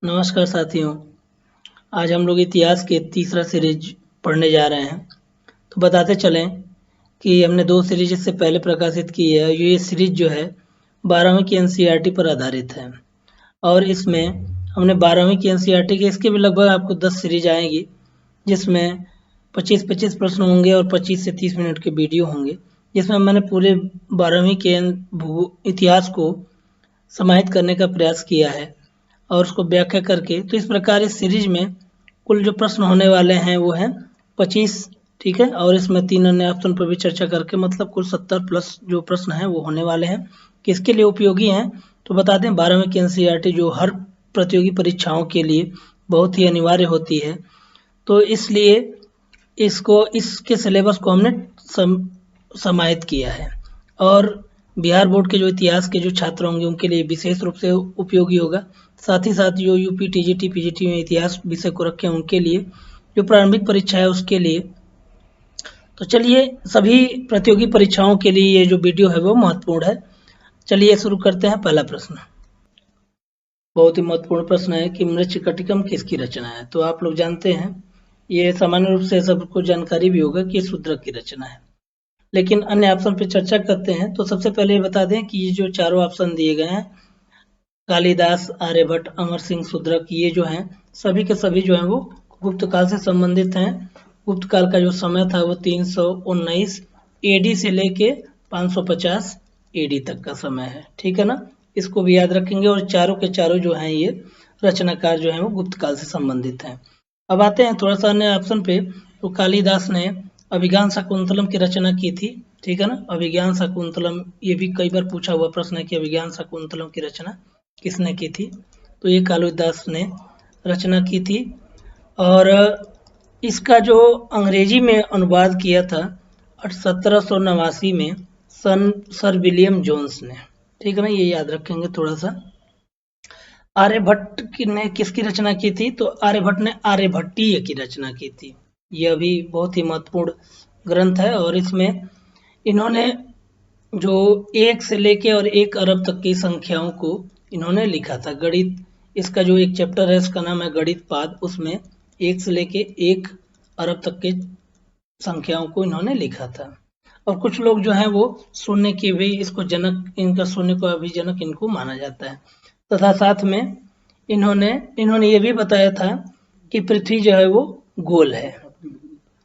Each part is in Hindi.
नमस्कार साथियों। आज हम लोग इतिहास के तीसरा सीरीज पढ़ने जा रहे हैं। तो बताते चलें कि हमने 2 सीरीज इससे पहले प्रकाशित की है। ये सीरीज जो है 12वीं की एनसीईआरटी पर आधारित है और इसमें हमने 12वीं की एनसीईआरटी के इसके भी लगभग आपको 10 सीरीज आएगी, जिसमें 25-25 प्रश्न होंगे और 25 से 30 मिनट के वीडियो होंगे, जिसमें मैंने पूरे 12वीं के इतिहास को समाहित करने का प्रयास किया है और उसको व्याख्या करके। तो इस प्रकार इस सीरीज में कुल जो प्रश्न होने वाले हैं वो हैं 25, ठीक है। और इसमें 3 अन्य ऑप्शन पर भी चर्चा करके मतलब कुल 70 प्लस जो प्रश्न हैं वो होने वाले हैं। किसके लिए उपयोगी हैं तो बता दें, 12वीं की एनसीईआरटी जो हर प्रतियोगी परीक्षाओं के लिए बहुत ही अनिवार्य होती है, तो इसलिए इसके सिलेबस को हमने समाहित किया है और बिहार बोर्ड के जो इतिहास के जो छात्र होंगे उनके लिए विशेष रूप से उपयोगी होगा। साथ ही साथ जो यूपी टीजीटी पीजीटी में इतिहास विषय को रखे हैं उनके लिए, जो प्रारंभिक परीक्षा है उसके लिए। तो चलिए, सभी प्रतियोगी परीक्षाओं के लिए ये जो वीडियो है वो महत्वपूर्ण है। चलिए शुरू करते हैं। पहला प्रश्न बहुत ही महत्वपूर्ण प्रश्न है कि मृच्छकटिकम किसकी रचना है। तो आप लोग जानते हैं, ये सामान्य रूप से सबको जानकारी भी होगा कि शूद्रक की रचना है, लेकिन अन्य ऑप्शन पे चर्चा करते हैं। तो सबसे पहले बता दें कि ये जो चारों ऑप्शन दिए गए हैं, कालिदास, आर्यभट्ट, अमर सिंह, शूद्रक, ये जो हैं सभी के सभी जो हैं वो गुप्त काल से संबंधित हैं। गुप्त काल का जो समय था वो 319 एडी से लेके 550 एडी तक का समय है, ठीक है ना। इसको भी याद रखेंगे। और चारों के चारों जो हैं ये रचनाकार जो हैं वो गुप्त काल से संबंधित हैं। अब आते हैं थोड़ा सा अन्य ऑप्शन पे। तो कालिदास ने अभिज्ञान शाकुंतलम की रचना की थी, ठीक है ना। अभिज्ञान शाकुंतलम, ये भी कई बार पूछा हुआ प्रश्न है कि अभिज्ञान शाकुंतलम की रचना किसने की थी। तो ये कालिदास ने रचना की थी और इसका जो अंग्रेजी में अनुवाद किया था 1789 में सर विलियम जोन्स ने, ठीक है ना। ये याद रखेंगे थोड़ा सा। आर्यभट्ट ने किसकी रचना की थी तो आर्यभट्ट ने आर्यभट्टीय की रचना की थी। यह भी बहुत ही महत्वपूर्ण ग्रंथ है और इसमें इन्होंने जो 1 से लेके और 1 अरब तक की संख्याओं को इन्होंने लिखा था। गणित, इसका जो एक चैप्टर है उसका नाम है गणित पाद, उसमें 1 से लेके 1 अरब तक के संख्याओं को इन्होंने लिखा था। और कुछ लोग जो हैं वो शून्य की भी इसको जनक, इनका शून्य को भी जनक इनको माना जाता है। तथा साथ में इन्होंने ये भी बताया था कि पृथ्वी जो है वो गोल है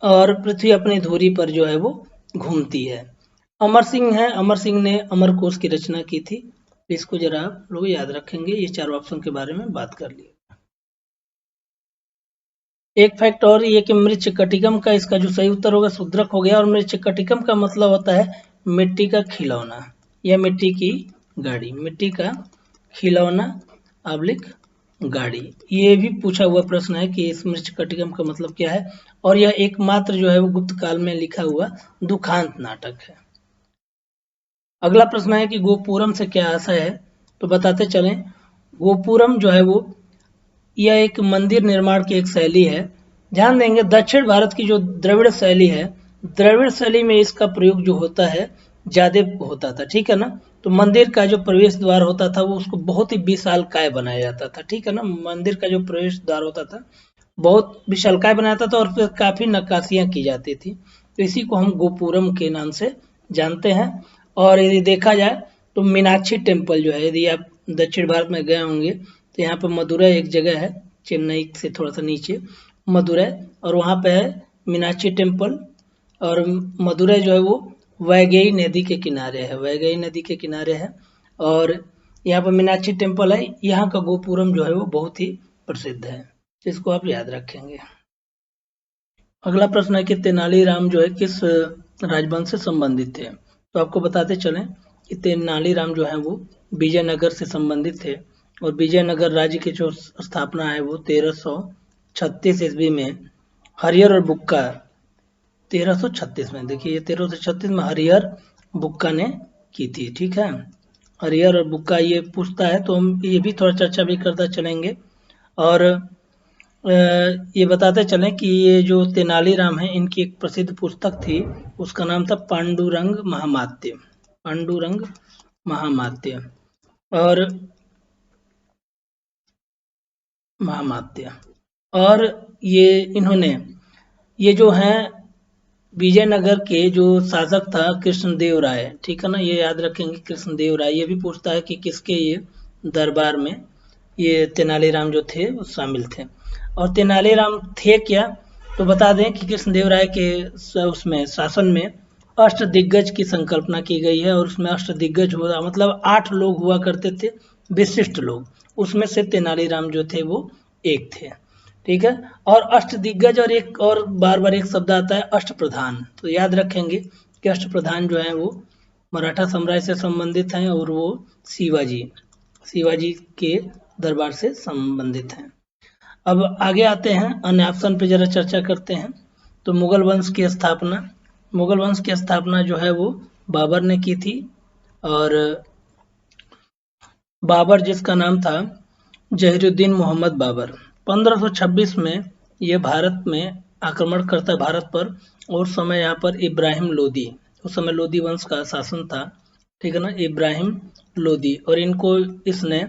और पृथ्वी अपनी धुरी पर जो है वो घूमती है। अमर सिंह ने अमरकोश की रचना की थी। इसको जरा आप लोग याद रखेंगे। ये चार ऑप्शन के बारे में बात कर लिए। एक फैक्ट और ये कि मृच्छकटिकम का इसका जो सही उत्तर होगा शूद्रक हो गया। और मृच्छकटिकम का मतलब होता है मिट्टी का खिलौना या मिट्टी की गाड़ी, मिट्टी का खिलौना आबलिक गाड़ी। ये भी पूछा हुआ प्रश्न है कि इस मृच्छकटिकम का मतलब क्या है। और यह एकमात्र जो है वो गुप्त काल में लिखा हुआ दुखांत नाटक है। अगला प्रश्न है कि गोपुरम से क्या आशय है तो बताते चलें। गोपुरम जो है वो यह एक मंदिर निर्माण की एक शैली है। ध्यान देंगे, दक्षिण भारत की जो द्रविड़ शैली है, द्रविड़ शैली में इसका प्रयोग जो होता है ज्यादा होता था, ठीक है ना। तो मंदिर का जो प्रवेश द्वार होता था वो उसको बहुत ही विशालकाय बनाया जाता था, ठीक है ना। मंदिर का जो प्रवेश द्वार होता था बहुत विशालकाय बनाया जाता था और फिर काफी नक्काशियां की जाती थी। तो इसी को हम गोपुरम के नाम से जानते हैं। और यदि देखा जाए तो मीनाक्षी टेम्पल जो है, यदि आप दक्षिण भारत में गए होंगे तो यहाँ पर मदुरै एक जगह है, चेन्नई से थोड़ा सा नीचे मदुरै, और वहाँ पे है मीनाक्षी टेम्पल। और मदुरै जो है वो वैगई नदी के किनारे है, वैगई नदी के किनारे है। और यहाँ पर मीनाक्षी टेम्पल है। यहाँ का गोपुरम जो है वो बहुत ही प्रसिद्ध है, इसको आप याद रखेंगे। अगला प्रश्न है कि तेनालीराम जो है किस राजवंश से संबंधित थे। तो आपको बताते चलें कि तेनालीराम जो है वो विजयनगर से संबंधित थे। और विजयनगर राज्य की जो स्थापना है वो 1336 ईस्वी में हरिहर और बुक्का, 1336 में, देखिए ये 1336 में हरिहर बुक्का ने की थी, ठीक है। हरिहर और बुक्का ये पूछता है तो हम ये भी थोड़ा चर्चा भी करता चलेंगे। और ये बताते चलें कि ये जो तेनालीराम है इनकी एक प्रसिद्ध पुस्तक थी, उसका नाम था पांडुरंग महामात्य, पांडुरंग महामात्य। और महामात्य। और ये इन्होंने ये जो हैं विजयनगर के जो शासक था कृष्णदेव राय, ठीक है ना, ये याद रखेंगे कृष्णदेव राय। ये भी पूछता है कि किसके ये दरबार में ये तेनालीराम जो थे वो शामिल थे। और तेनालीराम थे क्या, तो बता दें कि कृष्णदेव राय के उसमें शासन में अष्ट दिग्गज की संकल्पना की गई है। और उसमें अष्ट दिग्गज हुआ मतलब 8 लोग हुआ करते थे विशिष्ट लोग, उसमें से तेनालीराम जो थे वो एक थे, ठीक है। और अष्ट दिग्गज और एक और बार बार एक शब्द आता है अष्ट प्रधान, तो याद रखेंगे कि अष्ट प्रधान जो है वो मराठा साम्राज्य से संबंधित हैं और वो शिवाजी के दरबार से संबंधित हैं। अब आगे आते हैं, अन्य ऑप्शन पे जरा चर्चा करते हैं। तो मुगल वंश की स्थापना जो है वो बाबर ने की थी। और बाबर जिसका नाम था जहीरुद्दीन मोहम्मद बाबर, 1526 में ये भारत में आक्रमण करता है भारत पर। और समय यहाँ पर इब्राहिम लोदी, उस समय लोदी वंश का शासन था, ठीक है ना, इब्राहिम लोदी। और इनको इसने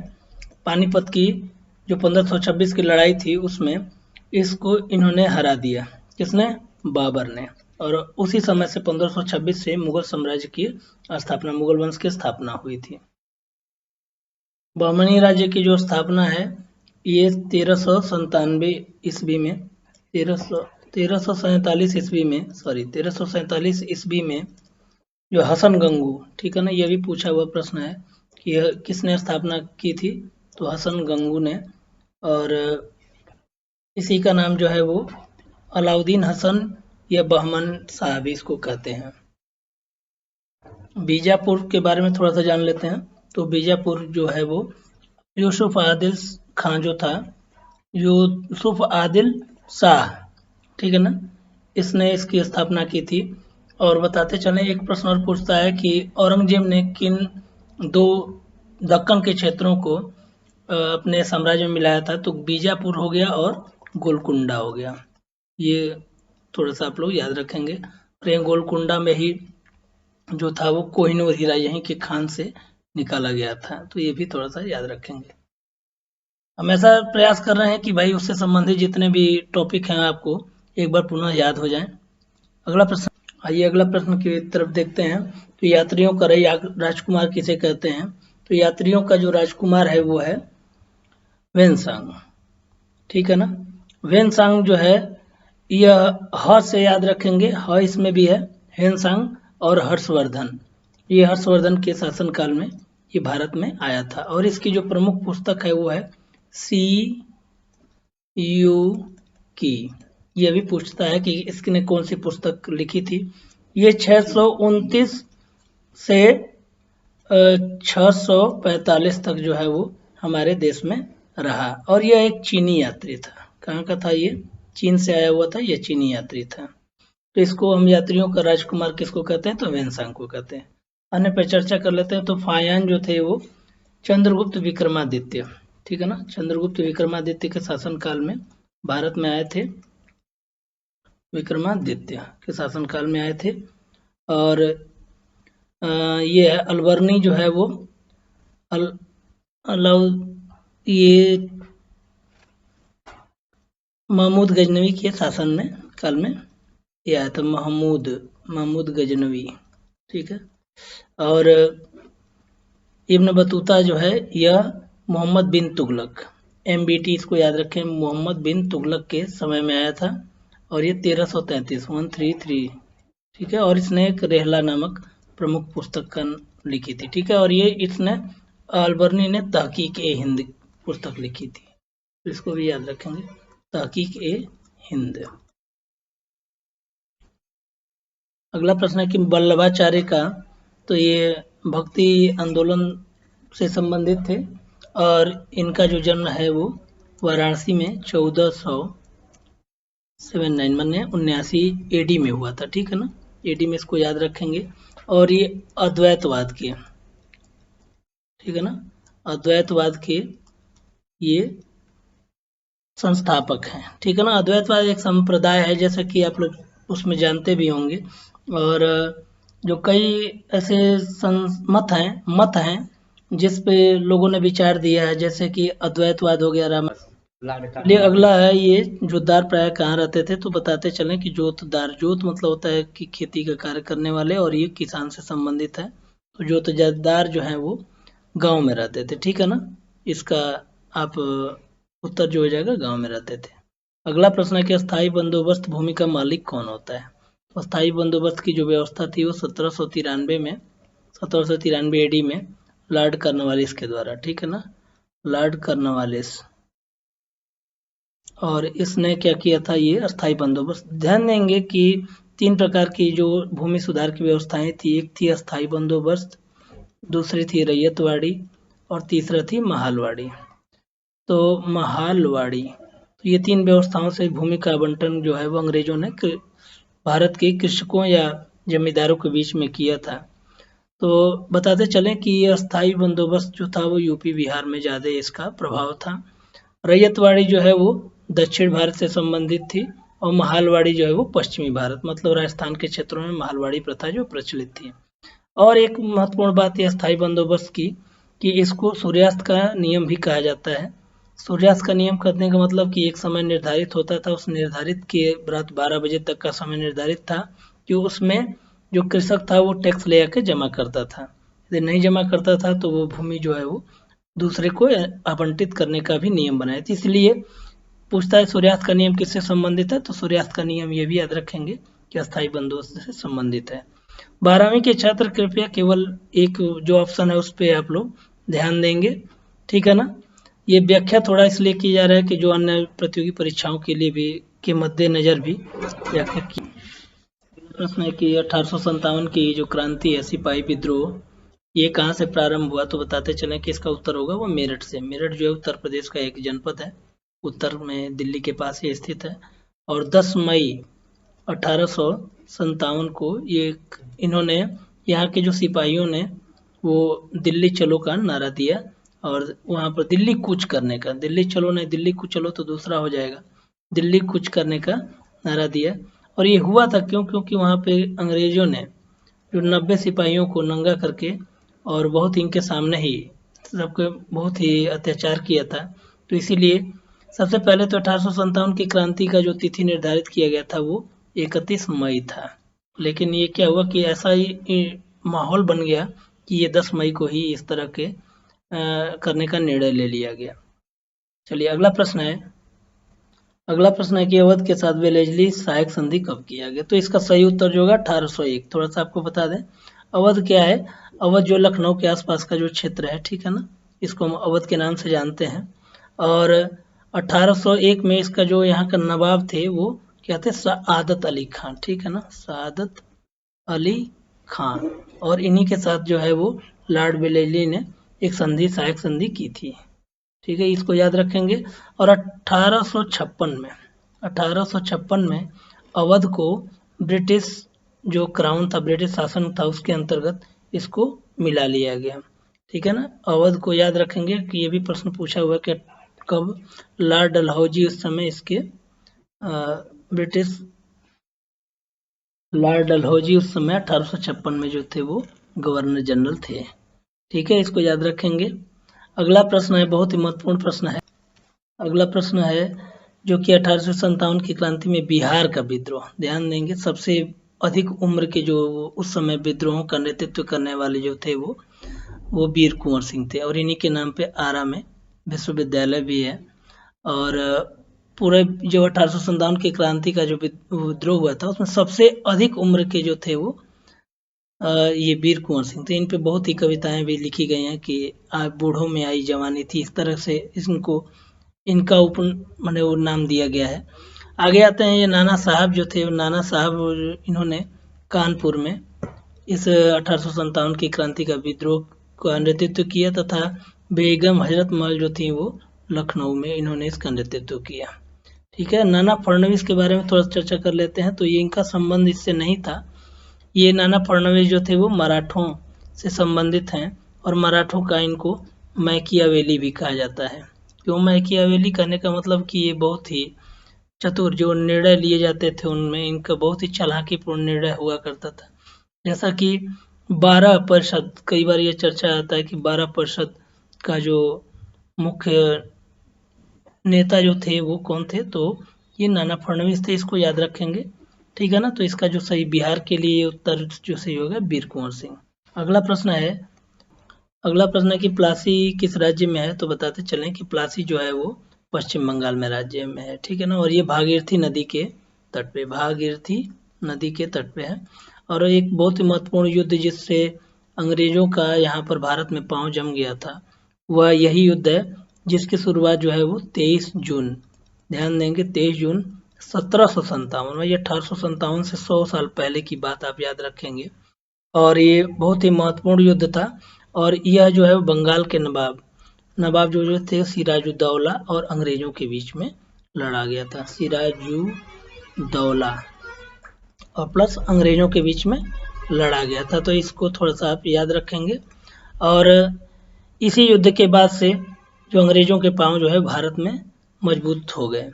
पानीपत की जो 1526 की लड़ाई थी उसमें इसको इन्होंने हरा दिया, किसने, बाबर ने। और उसी समय से 1526 से मुगल साम्राज्य की स्थापना, मुगल वंश की स्थापना हुई थी। बहमनी राज्य की जो स्थापना है ये 1397 ईस्वी में 1347 ईस्वी में जो हसन गंगू, ठीक है ना, ये भी पूछा हुआ प्रश्न है कि यह किसने स्थापना की थी, तो हसन गंगू ने। और इसी का नाम जो है वो अलाउद्दीन हसन या बहमन साहब इसको कहते हैं। बीजापुर के बारे में थोड़ा सा जान लेते हैं। तो बीजापुर जो है वो यूसुफ आदिल खान जो था, यूसुफ आदिल शाह, ठीक है ना, इसने इसकी स्थापना की थी। और बताते चलें, एक प्रश्न और पूछता है कि औरंगजेब ने किन 2 दक्कन के क्षेत्रों को अपने साम्राज्य में मिलाया था, तो बीजापुर हो गया और गोलकुंडा हो गया। ये थोड़ा सा आप लोग याद रखेंगे। और ये गोलकुंडा में ही जो था वो कोहिनूर हीरा यहीं के खान से निकाला गया था, तो ये भी थोड़ा सा याद रखेंगे। हम ऐसा प्रयास कर रहे हैं कि भाई उससे संबंधित जितने भी टॉपिक हैं आपको एक बार पुनः याद हो जाएं। अगला प्रश्न, आइए अगला प्रश्न की तरफ देखते हैं। तो यात्रियों का राजकुमार किसे कहते हैं, तो यात्रियों का जो राजकुमार है वो है वेनसांग, ठीक है ना। वेनसांग जो है यह ह से याद रखेंगे, ह इसमें भी है, हेनसांग और हर्षवर्धन, ये हर्षवर्धन के शासनकाल में ये भारत में आया था। और इसकी जो प्रमुख पुस्तक है वो है सी यू की। ये भी पूछता है कि इसने कौन सी पुस्तक लिखी थी। ये 629 से 645 तक जो है वो हमारे देश में रहा। और यह एक चीनी यात्री था। कहाँ का था ये, चीन से आया हुआ था, यह चीनी यात्री था। तो इसको हम यात्रियों का राजकुमार किसको कहते हैं, तो वेनसांग को कहते हैं। अन्य पर चर्चा कर लेते हैं। तो फायान जो थे वो चंद्रगुप्त विक्रमादित्य, ठीक है ना, चंद्रगुप्त विक्रमादित्य के शासनकाल में भारत में आए थे, विक्रमादित्य के शासनकाल में आए थे। और ये है अलबर्नी जो है वो ये महमूद गजनवी के शासन में काल में ये आया था, महमूद गजनवी, ठीक है। और इब्न बतूता जो है यह मोहम्मद बिन तुगलक, MBT इसको याद रखें, मोहम्मद बिन तुगलक के समय में आया था। और ये 1333 ठीक है। और इसने एक रेहला नामक प्रमुख पुस्तक लिखी थी, ठीक है। और ये इसने अलबर्नी ने तहकीक ए हिंद पुस्तक लिखी थी, तो इसको भी याद रखेंगे, तहकीक ए हिंद। अगला प्रश्न है कि वल्लभाचार्य का, तो ये भक्ति आंदोलन से संबंधित थे। और इनका जो जन्म है वो वाराणसी में 1479 AD में हुआ था, ठीक है ना, AD में इसको याद रखेंगे। और ये अद्वैतवाद के, ठीक है ना, अद्वैतवाद के ये संस्थापक हैं, ठीक है ना। अद्वैतवाद एक संप्रदाय है, जैसे कि आप लोग उसमें जानते भी होंगे। और जो कई ऐसे मत हैं जिस पे लोगों ने विचार दिया है, जैसे कि अद्वैतवाद हो गया, चलिए अगला है ये जोतदार प्राय कहाँ रहते थे, तो बताते चलें कि जोतदार, जोत मतलब होता है कि खेती का कार्य करने वाले, और ये किसान से संबंधित है। तो जोतदार जो है वो गांव में रहते थे, ठीक है ना। इसका आप उत्तर जो हो जाएगा गांव में रहते थे। अगला प्रश्न है कि अस्थाई बंदोबस्त भूमि का मालिक कौन होता है। तो अस्थाई बंदोबस्त की जो व्यवस्था थी वो 1793 एडी में लॉर्ड कॉर्नवालिस के द्वारा, ठीक है ना, लॉर्ड कॉर्नवालिस। और इसने क्या किया था, ये अस्थाई बंदोबस्त। ध्यान देंगे कि 3 प्रकार की जो भूमि सुधार की व्यवस्थाएं थी, एक थी अस्थाई बंदोबस्त, दूसरी थी रैयतवाड़ी, और तीसरा थी महालवाड़ी। तो महालवाड़ी, तो ये 3 व्यवस्थाओं से भूमि का आवंटन जो है वो अंग्रेजों ने भारत के कृषकों या जमींदारों के बीच में किया था। तो बताते चलें कि ये अस्थाई बंदोबस्त जो था वो यूपी बिहार में ज़्यादा इसका प्रभाव था। रैयतवाड़ी जो है वो दक्षिण भारत से संबंधित थी, और महालवाड़ी जो है वो पश्चिमी भारत, मतलब राजस्थान के क्षेत्रों में महालवाड़ी प्रथा जो प्रचलित थी। और एक महत्वपूर्ण बात यह स्थायी बंदोबस्त की कि इसको सूर्यास्त का नियम भी कहा जाता है। सूर्यास्त का नियम करने का मतलब कि एक समय निर्धारित होता था, उस निर्धारित के रात 12 बजे तक का समय निर्धारित था कि उसमें जो कृषक था वो टैक्स ले आके जमा करता था। यदि नहीं जमा करता था तो वो भूमि जो है वो दूसरे को आवंटित करने का भी नियम बनाया था। इसलिए पूछता है सूर्यास्त का नियम किससे संबंधित है, तो सूर्यास्त का नियम ये भी याद रखेंगे कि अस्थायी बंदोबस्त से संबंधित है। 12वीं के छात्र कृपया केवल एक जो ऑप्शन है उस पर आप लोग ध्यान देंगे, ठीक है ना। ये व्याख्या थोड़ा इसलिए की जा रहा है कि जो अन्य प्रतियोगी परीक्षाओं के लिए भी के मद्देनजर भी व्याख्या की। प्रश्न है कि 1857 की जो क्रांति है, सिपाही विद्रोह, ये कहाँ से प्रारंभ हुआ, तो बताते चलें कि इसका उत्तर होगा वो मेरठ से। मेरठ जो है उत्तर प्रदेश का एक जनपद है, उत्तर में दिल्ली के पास ये स्थित है। और 10 मई 1857 को ये इन्होंने, यहाँ के जो सिपाहियों ने वो दिल्ली चलो का नारा दिया, और वहाँ पर दिल्ली कूच करने का, दिल्ली चलो नहीं, दिल्ली कूच चलो तो दूसरा हो जाएगा, दिल्ली कूच करने का नारा दिया। और ये हुआ था क्यों, क्योंकि वहाँ पे अंग्रेजों ने जो 90 सिपाहियों को नंगा करके और बहुत इनके सामने ही सबके बहुत ही अत्याचार किया था। तो इसीलिए सबसे पहले तो 1857 की क्रांति का जो तिथि निर्धारित किया गया था वो 31 मई था, लेकिन ये क्या हुआ कि ऐसा ही माहौल बन गया कि ये 10 मई को ही इस तरह के करने का निर्णय ले लिया गया। चलिए अगला प्रश्न है, अगला प्रश्न है कि अवध के साथ वेलेस्ली सहायक संधि कब किया गया, तो इसका सही उत्तर जो होगा 1801। थोड़ा सा आपको बता दें, अवध क्या है, अवध जो लखनऊ के आसपास का जो क्षेत्र है, ठीक है ना, इसको हम अवध के नाम से जानते हैं। और 1801 में इसका जो यहाँ का नवाब थे वो क्या थे, सआदत अली खान, ठीक है ना, सआदत अली खान, और इन्हीं के साथ जो है वो लॉर्ड वेलेस्ली ने एक संधि, सहायक संधि की थी, ठीक है, इसको याद रखेंगे। और 1856 में अवध को ब्रिटिश जो क्राउन था, ब्रिटिश शासन था, उसके अंतर्गत इसको मिला लिया गया, ठीक है ना। अवध को याद रखेंगे कि ये भी प्रश्न पूछा हुआ कि कब लॉर्ड डलहौजी उस समय इसके ब्रिटिश लॉर्ड डलहौजी उस समय 1856 में जो थे वो गवर्नर जनरल थे, ठीक है, इसको याद रखेंगे। अगला प्रश्न है, बहुत ही महत्वपूर्ण प्रश्न है। अगला प्रश्न है जो कि 1857 की क्रांति में बिहार का विद्रोह, ध्यान देंगे सबसे अधिक उम्र के जो उस समय विद्रोहों का नेतृत्व करने वाले जो थे वो वीर कुंवर सिंह थे, और इन्हीं के नाम पे आरा में विश्वविद्यालय भी है। और पूरे जो 1857 की क्रांति का जो विद्रोह हुआ था उसमें सबसे अधिक उम्र के जो थे वो ये वीर कुंवर सिंह थे। इन पे बहुत ही कविताएं भी लिखी गई हैं कि बूढ़ों में आई जवानी थी, इस तरह से इनको इनका माने वो नाम दिया गया है। आगे आते हैं, ये नाना साहब जो थे, नाना साहब इन्होंने कानपुर में इस 1857 की क्रांति का विद्रोह का नेतृत्व किया, तथा बेगम हजरत महल जो थी वो लखनऊ में इन्होंने इसका नेतृत्व किया, ठीक है। नाना फडणवीस के बारे में थोड़ा चर्चा कर लेते हैं, तो ये इनका संबंध इससे नहीं था। ये नाना फडणवीस जो थे वो मराठों से संबंधित हैं, और मराठों का इनको मैकियावेली भी कहा जाता है। क्यों मैकियावेली कहने का मतलब कि ये बहुत ही चतुर, जो निर्णय लिए जाते थे उनमें इनका बहुत ही चालाकीपूर्ण निर्णय हुआ करता था। जैसा कि 12%, कई बार ये चर्चा आता है कि 12% का जो मुख्य नेता जो थे वो कौन थे, तो ये नाना फडणवीस थे, इसको याद रखेंगे, ठीक है ना। तो इसका जो सही बिहार के लिए उत्तर जो सही होगा वीर कुंवर सिंह। अगला प्रश्न है कि प्लासी किस राज्य में है, तो बताते चलें कि प्लासी जो है वो पश्चिम बंगाल में राज्य में है, ठीक है ना। और ये भागीरथी नदी के तट पे है। और एक बहुत ही महत्वपूर्ण युद्ध जिससे अंग्रेजों का यहाँ पर भारत में पांव जम गया था, वह यही युद्ध है जिसकी शुरुआत जो है वो 23 जून, ध्यान देंगे 23 जून 1757 में, ये 1857 से 100 साल पहले की बात आप याद रखेंगे। और ये बहुत ही महत्वपूर्ण युद्ध था। और यह जो है बंगाल के नवाब जो थे सिराजुद्दौला और अंग्रेजों के बीच में लड़ा गया था। सिराजुद्दौला और प्लस अंग्रेजों के बीच में लड़ा गया था, तो इसको थोड़ा सा आप याद रखेंगे। और इसी युद्ध के बाद से जो अंग्रेजों के पांव जो है भारत में मजबूत हो गए।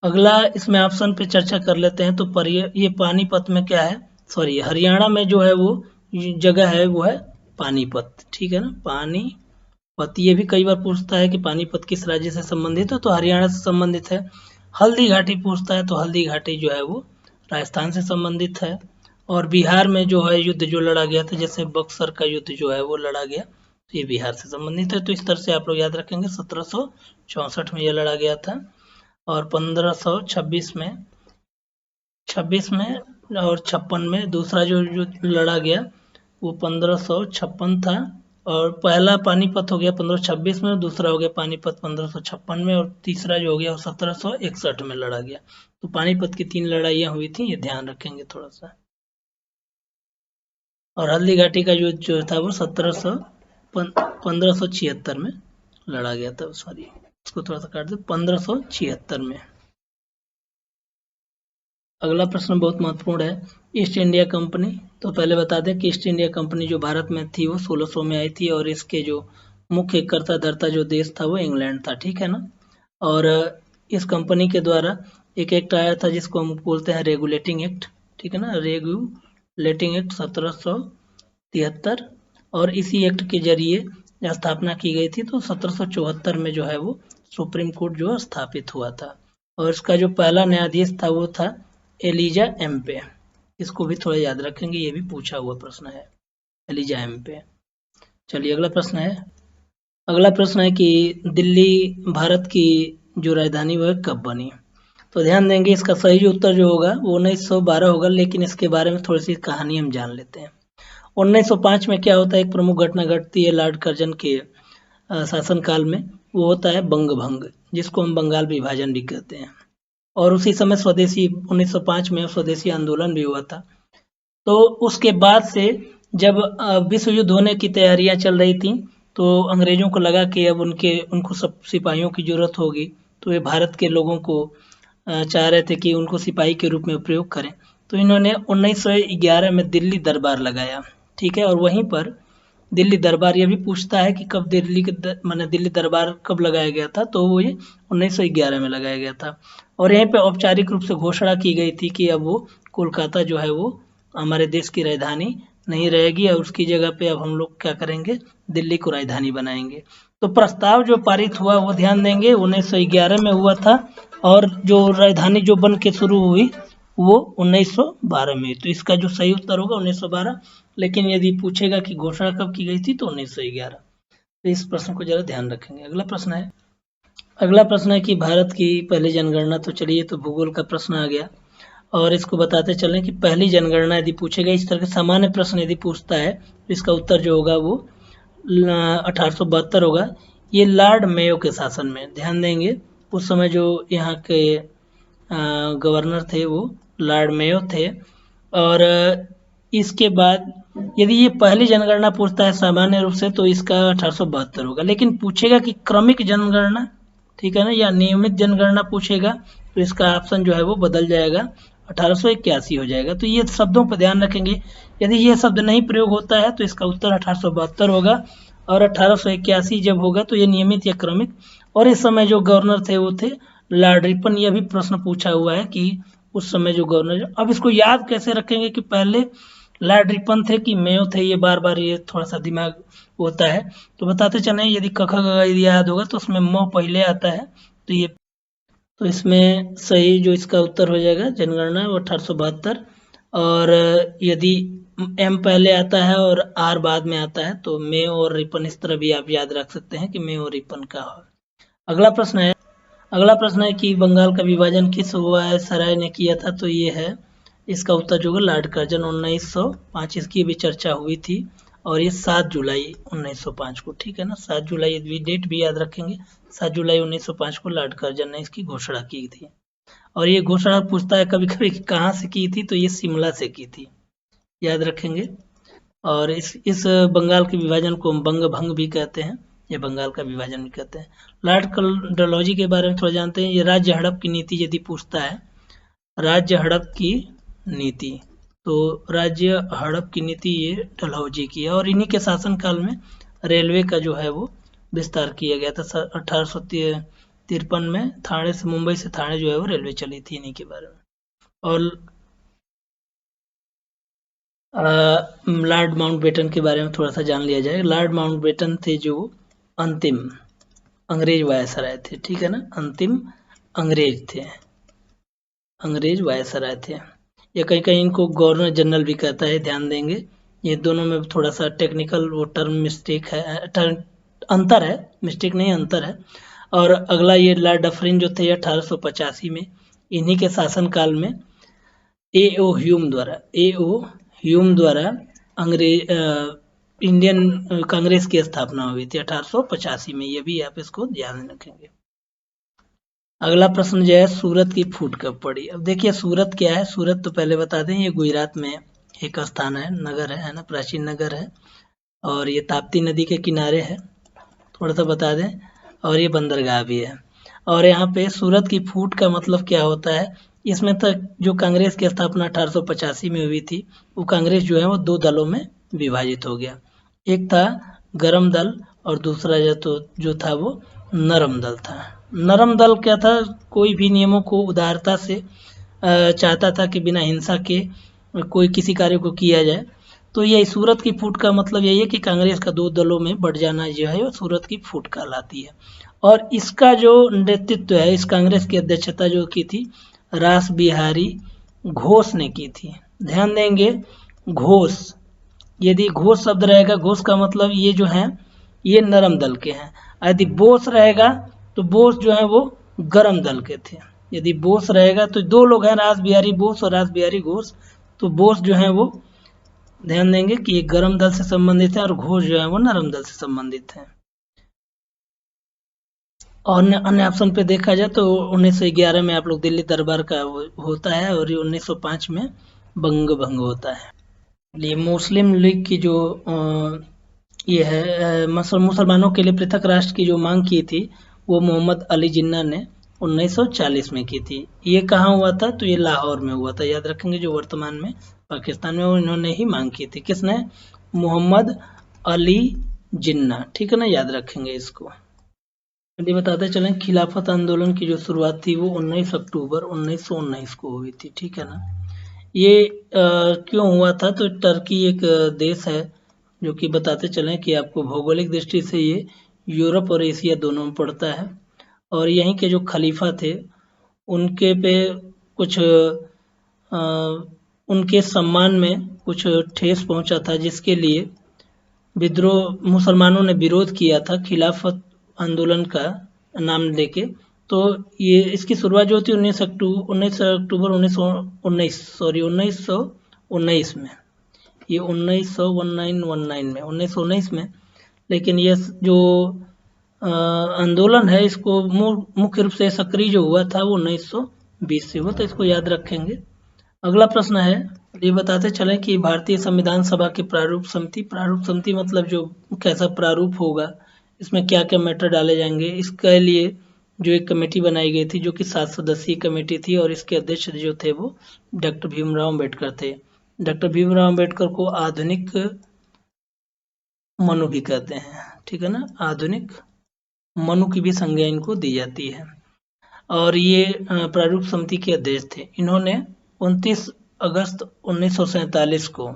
अगला इसमें ऑप्शन पे चर्चा कर लेते हैं। तो पर ये पानीपत में क्या है, सॉरी हरियाणा में जो है वो जगह है वो है पानीपत, ठीक है ना। पानीपत, ये भी कई बार पूछता है कि पानीपत किस राज्य से संबंधित है, तो हरियाणा से संबंधित है। हल्दी घाटी पूछता है, तो हल्दी घाटी जो है वो राजस्थान से संबंधित है। और बिहार में जो है युद्ध जो लड़ा गया था, जैसे बक्सर का युद्ध जो है वो लड़ा गया, तो ये बिहार से संबंधित है। तो इस तरह से आप लोग याद रखेंगे 1764 में यह लड़ा गया था। और 1526 में और 56 में दूसरा जो लड़ा गया वो 1556 था। और पहला पानीपत हो गया 1526 में, दूसरा हो गया पानीपत 1556 में, और तीसरा जो हो गया वो 1761 में लड़ा गया। तो पानीपत की 3 लड़ाइयाँ हुई थी, ये ध्यान रखेंगे थोड़ा सा। और हल्दी घाटी का युद्ध जो था वो 1576 में लड़ा गया था, सॉरी इसको थोड़ा सा काट दे, 1576 में। अगला प्रश्न बहुत महत्वपूर्ण है, ईस्ट इंडिया कंपनी। तो पहले बता दें कि ईस्ट इंडिया कंपनी जो भारत में थी वो 1600 में आई थी, और इसके जो मुख्य कर्ता धर्ता जो देश था वो इंग्लैंड था, ठीक है ना। और इस कंपनी के द्वारा एक एक्ट आया था जिसको हम बोलते हैं रेगुलेटिंग एक्ट, ठीक है ना, रेगुलेटिंग एक्ट 1773। और इसी एक्ट के जरिए स्थापना की गई थी। तो 1774 में जो है वो सुप्रीम कोर्ट जो स्थापित हुआ था। और इसका जो पहला न्यायाधीश था वो था एलिजा एम्पे, इसको भी थोड़ा याद रखेंगे, ये भी पूछा हुआ प्रश्न है, एलिजा एम्पे। चलिए अगला प्रश्न है कि दिल्ली भारत की जो राजधानी वह कब बनी। तो ध्यान देंगे इसका सही जो उत्तर जो होगा वो 1912 होगा, लेकिन इसके बारे में थोड़ी सी कहानी हम जान लेते हैं। 1905 में क्या होता है, एक प्रमुख घटना घटती है लॉर्ड कर्जन के शासनकाल में, वो होता है बंग भंग, जिसको हम बंगाल विभाजन भी कहते हैं। और उसी समय 1905 में स्वदेशी आंदोलन भी हुआ था। तो उसके बाद से जब विश्व युद्ध होने की तैयारियां चल रही थी, तो अंग्रेजों को लगा कि अब उनको सब सिपाहियों की जरूरत होगी, तो वे भारत के लोगों को चाह रहे थे कि उनको सिपाही के रूप में प्रयोग करें। तो इन्होंने 1911 में दिल्ली दरबार लगाया, ठीक है। और वहीं पर दिल्ली दरबार ये भी पूछता है कि कब दिल्ली दरबार कब लगाया गया था, तो वो ये 1911 में लगाया गया था। और यहीं पे औपचारिक रूप से घोषणा की गई थी कि अब वो कोलकाता जो है वो हमारे देश की राजधानी नहीं रहेगी, और उसकी जगह पे अब हम लोग क्या करेंगे, दिल्ली को राजधानी बनाएंगे। तो प्रस्ताव जो पारित हुआ वो ध्यान देंगे 1911 में हुआ था, और जो राजधानी जो बन के शुरू हुई वो 1912 में। तो इसका जो सही उत्तर होगा 1912, लेकिन यदि पूछेगा कि घोषणा कब की गई थी तो 1911। तो इस प्रश्न को जरा ध्यान रखेंगे। अगला प्रश्न है कि भारत की पहली जनगणना। तो चलिए तो भूगोल का प्रश्न आ गया, और इसको बताते चलें कि पहली जनगणना यदि पूछेगा, इस तरह के सामान्य प्रश्न यदि पूछता है, तो इसका उत्तर जो होगा वो 1872 होगा। ये लॉर्ड मेयो के शासन में, ध्यान देंगे उस समय जो यहाँ के गवर्नर थे वो लॉर्ड मेयो थे। और इसके बाद यदि ये पहली जनगणना पूछता है सामान्य रूप से, तो इसका 1872 होगा। लेकिन पूछेगा कि क्रमिक जनगणना, ठीक है ना, या नियमित जनगणना पूछेगा, तो इसका ऑप्शन जो है वो बदल जाएगा, 1881 हो जाएगा। तो ये शब्दों पर ध्यान रखेंगे, यदि ये शब्द नहीं प्रयोग होता है तो इसका उत्तर 1872 होगा, और 1881 जब होगा तो ये नियमित या क्रमिक। और इस समय जो गवर्नर थे वो थे लॉर्ड रिपन। यह भी प्रश्न पूछा हुआ है कि उस समय जो गवर्नर, अब इसको याद कैसे रखेंगे कि पहले लॉर्ड रिपन थे कि मेयो थे, ये बार बार ये थोड़ा सा दिमाग होता है। तो बताते चलें, यदि क ख ग घ यदि याद होगा तो उसमें म पहले आता है, तो इसमें सही जो इसका उत्तर हो जाएगा जनगणना वो 1872। और यदि एम पहले आता है और आर बाद में आता है तो मे और रिपन, इस तरह भी आप याद रख सकते हैं कि मे और रिपन का हो। अगला प्रश्न है कि बंगाल का विभाजन किस वायसराय ने किया था, तो ये है इसका उत्तर जो है लॉर्ड कर्जन 1905। इसकी भी चर्चा हुई थी और ये 7 जुलाई 1905 को, ठीक है ना, 7 जुलाई डेट भी याद रखेंगे, 7 जुलाई 1905 को लॉर्ड कर्जन ने इसकी घोषणा की थी। और ये घोषणा पूछता है कभी कभी कहाँ से की थी, तो ये शिमला से की थी, याद रखेंगे। और इस बंगाल के विभाजन को हम बंग भंग भी कहते हैं, ये बंगाल का विभाजन भी कहते हैं। लॉर्ड डलहौजी के बारे में थोड़ा जानते हैं। ये राज्य हड़प की नीति यदि पूछता है, राज्य हड़प की नीति, तो राज्य हड़प की नीति ये डलहौजी की है। और इन्हीं के शासनकाल में रेलवे का जो है वो विस्तार किया गया था। 1853 में थाने से, मुंबई से थाने जो है वो रेलवे चली थी, इन्हीं के बारे में। और लॉर्ड माउंटबेटन के बारे में थोड़ा सा जान लिया जाए। लॉर्ड माउंटबेटन थे जो अंतिम अंग्रेज वायसराय थे, ठीक है ना, अंतिम अंग्रेज थे, अंग्रेज वायसराय थे। या कहीं कहीं इनको गवर्नर जनरल भी कहता है, ध्यान देंगे। ये दोनों में थोड़ा सा टेक्निकल वो टर्म मिस्टेक है, अंतर है, मिस्टेक नहीं अंतर है। और अगला ये लॉर्ड डफरिन जो थे 1885 में, इन्हीं के शासनकाल में ए.ओ. ह्यूम द्वारा इंडियन कांग्रेस की स्थापना हुई थी 1885 में, ये भी आप इसको ध्यान रखेंगे। अगला प्रश्न जो है सूरत की फूट कब पड़ी। अब देखिए सूरत क्या है, सूरत तो पहले बता दें ये गुजरात में एक स्थान है, नगर है ना, प्राचीन नगर है। और ये ताप्ती नदी के किनारे है, थोड़ा सा बता दें। और ये बंदरगाह भी है। और यहाँ पे सूरत की फूट का मतलब क्या होता है, इसमें तक जो कांग्रेस की स्थापना 1885 में हुई थी, वो कांग्रेस जो है वो 2 दलों में विभाजित हो गया। एक था गरम दल और दूसरा जो था वो नरम दल था। नरम दल क्या था, कोई भी नियमों को उदारता से चाहता था कि बिना हिंसा के कोई किसी कार्य को किया जाए। तो ये सूरत की फूट का मतलब यही है कि कांग्रेस का 2 दलों में बढ़ जाना जो है वो सूरत की फूट कहलाती है। और इसका जो नेतृत्व है, इस कांग्रेस की अध्यक्षता जो की थी रास बिहारी घोष ने की थी। ध्यान देंगे घोष, यदि घोष शब्द रहेगा, घोष का मतलब ये जो है ये नरम दल के हैं। यदि बोस रहेगा तो बोस जो है वो गरम दल के थे। यदि बोस रहेगा तो 2 लोग हैं, रास बिहारी बोस और रास बिहारी घोष। तो बोस जो है वो ध्यान देंगे कि ये गरम दल से संबंधित है और घोष जो है वो नरम दल से संबंधित है। और अन्य ऑप्शन पे देखा जाए तो 1911 में आप लोग दिल्ली दरबार का होता है और ये 1905 में बंग भंग होता है। ये मुस्लिम लीग की जो ये है मुसलमानों के लिए पृथक राष्ट्र की जो मांग की थी, वो मोहम्मद अली जिन्ना ने 1940 में की थी। ये कहाँ हुआ था, तो ये लाहौर में हुआ था, याद रखेंगे, जो वर्तमान में पाकिस्तान में, इन्होंने ही मांग की थी। किसने, मोहम्मद अली जिन्ना, ठीक है ना, याद रखेंगे इसको। यदि बताते चलें खिलाफत आंदोलन की जो शुरुआत थी वो 19 अक्टूबर 1919 को हुई थी, ठीक है ना। ये क्यों हुआ था, तो टर्की एक देश है जो कि बताते चलें कि आपको भौगोलिक दृष्टि से ये यूरोप और एशिया दोनों में पड़ता है। और यहीं के जो खलीफा थे उनके पे कुछ उनके सम्मान में कुछ ठेस पहुंचा था, जिसके लिए विद्रोह मुसलमानों ने विरोध किया था खिलाफत आंदोलन का नाम लेके। तो ये इसकी शुरुआत जो थी 19 अक्टूबर 1919 में, ये 1919 में। लेकिन ये जो आंदोलन है इसको मुख्य रूप से सक्रिय जो हुआ था वो 1920 से हुआ, तो इसको याद रखेंगे। अगला प्रश्न है, ये बताते चलें कि भारतीय संविधान सभा की प्रारूप समिति मतलब जो कैसा प्रारूप होगा, इसमें क्या क्या मैटर डाले जाएंगे, इसके लिए जो एक कमेटी बनाई गई थी जो कि 7 सदस्यीय कमेटी थी। और इसके अध्यक्ष जो थे वो डॉक्टर भीमराव अम्बेडकर थे। डॉक्टर भीमराव अम्बेडकर को आधुनिक मनु भी कहते हैं, ठीक है ना, आधुनिक मनु की भी संज्ञा इनको दी जाती है। और ये प्रारूप समिति के अध्यक्ष थे। इन्होंने 29 अगस्त 1947 को,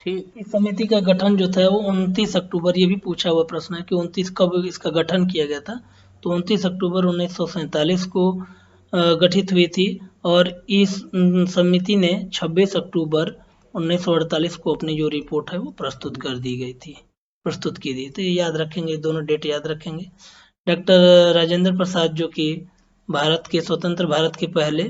ठीक, इस समिति का गठन जो था वो 29 अक्टूबर, ये भी पूछा हुआ प्रश्न है कि 29 कब इसका गठन किया गया था, तो 29 अक्टूबर 1947 को गठित हुई थी और इस समिति ने 26 अक्टूबर 1948 को अपनी जो रिपोर्ट है वो प्रस्तुत की थी। तो ये याद रखेंगे, दोनों डेट याद रखेंगे। डॉक्टर राजेंद्र प्रसाद जो कि स्वतंत्र भारत के पहले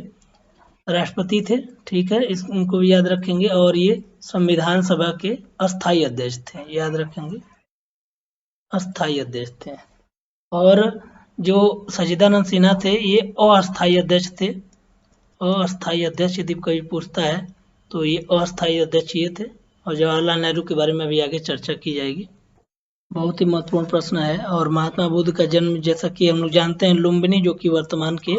राष्ट्रपति थे, ठीक है, इनको भी याद रखेंगे। और ये संविधान सभा के अस्थायी अध्यक्ष थे, याद रखेंगे, अस्थायी अध्यक्ष थे। और जो सच्चिदानंद सिन्हा थे ये अस्थायी अध्यक्ष थे। अस्थायी अध्यक्ष यदि कोई पूछता है तो ये अस्थायी अध्यक्ष ये थे। और जवाहरलाल नेहरू के बारे में भी आगे चर्चा की जाएगी। बहुत ही महत्वपूर्ण प्रश्न है। और महात्मा बुद्ध का जन्म जैसा कि हम लोग जानते हैं लुम्बिनी, जो कि वर्तमान के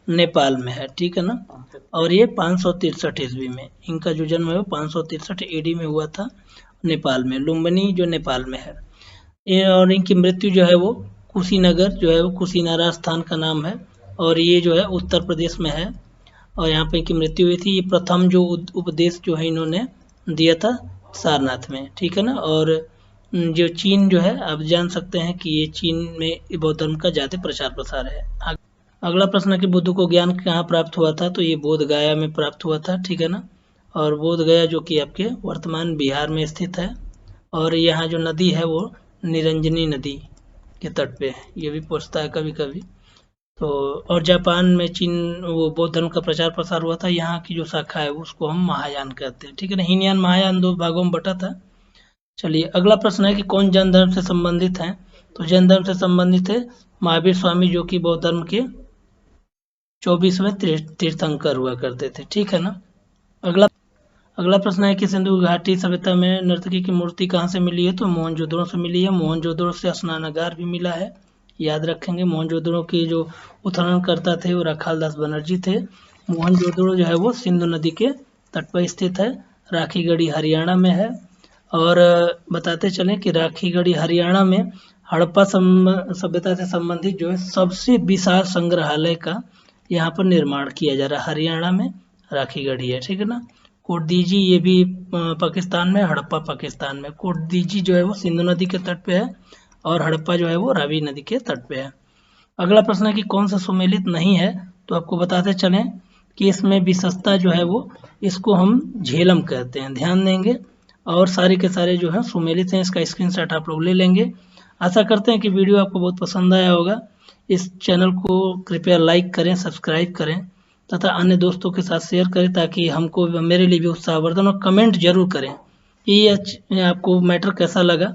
नेपाल में है, ठीक है ना। और ये 563 ईस्वी में इनका जो जन्म है वो 563 AD में हुआ था नेपाल में, लुम्बिनी जो नेपाल में है। और इनकी मृत्यु जो है वो कुशीनगर जो है वो कुशीनारा स्थान का नाम है और ये जो है उत्तर प्रदेश में है और यहाँ पे इनकी मृत्यु हुई थी। ये प्रथम जो उपदेश जो है इन्होंने दिया था सारनाथ में, ठीक है ना। और जो चीन जो है आप जान सकते हैं कि ये चीन में बौद्ध धर्म का ज़्यादा प्रचार प्रसार है। अगला प्रश्न है कि बुद्ध को ज्ञान कहाँ प्राप्त हुआ था, तो ये बोध गया में प्राप्त हुआ था, ठीक है ना। और बोध गया जो कि आपके वर्तमान बिहार में स्थित है और यहाँ जो नदी है वो निरंजनी नदी के तट पे है, ये भी पूछता है कभी कभी। तो और जापान में चीन वो बौद्ध धर्म का प्रचार प्रसार हुआ था, यहाँ की जो शाखा है उसको हम महायान कहते हैं, ठीक है ना। हीनयान महायान 2 भागों में बटा था। चलिए अगला प्रश्न है कि कौन जैन धर्म से संबंधित हैं, तो जैन धर्म से संबंधित है महावीर स्वामी जो कि बौद्ध धर्म के 24वें तीर्थंकर हुआ करते थे, ठीक है ना। अगला प्रश्न है कि सिंधु घाटी सभ्यता में नर्तकी की मूर्ति कहाँ से मिली है, तो मोहनजोदड़ो से मिली है। मोहनजोदड़ो से स्नानागार भी मिला है, याद रखेंगे। मोहनजोदड़ो के जो उत्खनन करता थे वो रखालदास बनर्जी थे। मोहनजोदड़ो जो है वो सिंधु नदी के तट पर स्थित है, राखीगढ़ी हरियाणा में है। और बताते चलें कि राखीगढ़ी हरियाणा में हड़प्पा सभ्यता से संबंधित जो है सबसे विशाल संग्रहालय का यहाँ पर निर्माण किया जा रहा है, हरियाणा में राखीगढ़ी है, ठीक है ना। कोटदीजी ये भी पाकिस्तान में, हड़प्पा पाकिस्तान में। कोटदीजी जो है वो सिंधु नदी के तट पे है और हड़प्पा जो है वो रावी नदी के तट पे है। अगला प्रश्न है कि कौन सा सुमेलित नहीं है, तो आपको बताते चलें कि इसमें विशेषता जो है वो इसको हम झेलम कहते हैं, ध्यान देंगे। और सारे के सारे जो है सुमेलित हैं, इसका स्क्रीनशॉट आप लोग ले लेंगे। आशा करते हैं कि वीडियो आपको बहुत पसंद आया होगा। इस चैनल को कृपया लाइक करें, सब्सक्राइब करें तथा अन्य दोस्तों के साथ शेयर करें ताकि हमको मेरे लिए भी उत्साहवर्धन, और कमेंट जरूर करें कि ये आपको मैटर कैसा लगा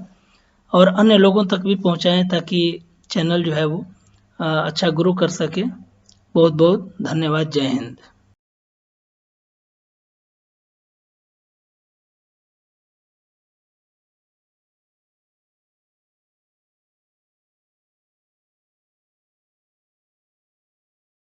और अन्य लोगों तक भी पहुंचाएं ताकि चैनल जो है वो अच्छा ग्रो कर सके। बहुत बहुत धन्यवाद। जय हिंद।